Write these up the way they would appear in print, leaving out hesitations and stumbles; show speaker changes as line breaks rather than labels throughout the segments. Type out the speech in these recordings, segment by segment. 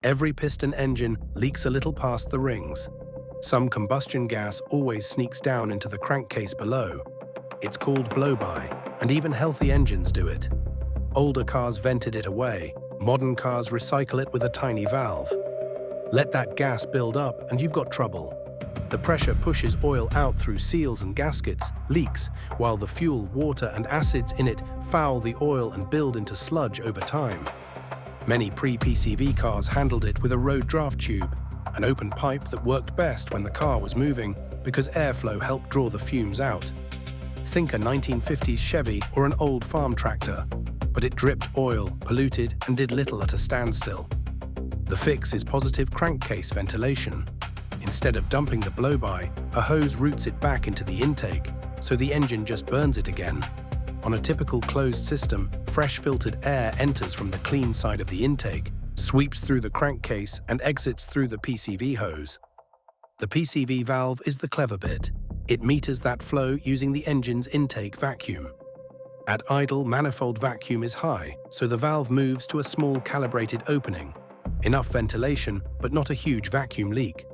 Every piston engine leaks a little past the rings. Some combustion gas always sneaks down into the crankcase below. It's called blow-by, and even healthy engines do it. Older cars vented it away. Modern cars recycle it with a tiny valve. Let that gas build up and you've got trouble. The pressure pushes oil out through seals and gaskets, leaks, while the fuel, water, and acids in it foul the oil and build into sludge over time. Many pre-PCV cars handled it with a road draft tube, an open pipe that worked best when the car was moving because airflow helped draw the fumes out. Think a 1950s Chevy or an old farm tractor, but it dripped oil, polluted, and did little at a standstill. The fix is positive crankcase ventilation. Instead of dumping the blow-by, a hose routes it back into the intake, so the engine just burns it again. On a typical closed system, fresh filtered air enters from the clean side of the intake, sweeps through the crankcase, and exits through the PCV hose. The PCV valve is the clever bit. It meters that flow using the engine's intake vacuum. At idle, manifold vacuum is high, so the valve moves to a small calibrated opening. Enough ventilation, but not a huge vacuum leak.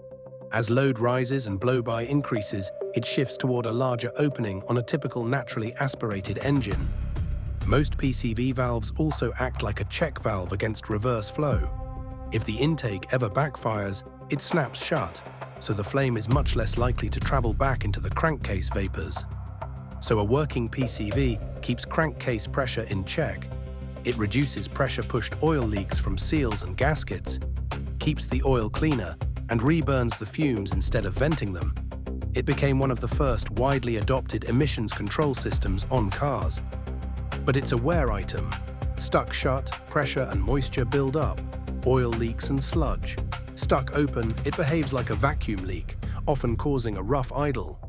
As load rises and blow-by increases, it shifts toward a larger opening on a typical naturally aspirated engine. Most PCV valves also act like a check valve against reverse flow. If the intake ever backfires, it snaps shut, so the flame is much less likely to travel back into the crankcase vapors. So a working PCV keeps crankcase pressure in check. It reduces pressure-pushed oil leaks from seals and gaskets, keeps the oil cleaner, and reburns the fumes instead of venting them. It became one of the first widely adopted emissions control systems on cars. But it's a wear item. Stuck shut, pressure and moisture build up, oil leaks and sludge. Stuck open, it behaves like a vacuum leak, often causing a rough idle.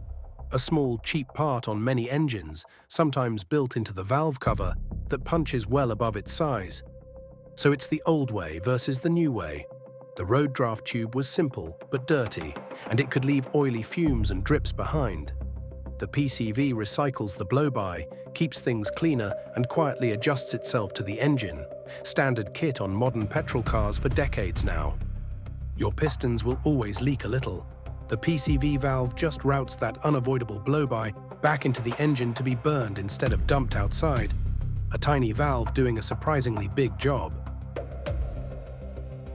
A small, cheap part on many engines, sometimes built into the valve cover, that punches well above its size. So it's the old way versus the new way. The road draft tube was simple but dirty, and it could leave oily fumes and drips behind. The PCV recycles the blow-by, keeps things cleaner, and quietly adjusts itself to the engine. Standard kit on modern petrol cars for decades now. Your pistons will always leak a little. The PCV valve just routes that unavoidable blow-by back into the engine to be burned instead of dumped outside. A tiny valve doing a surprisingly big job.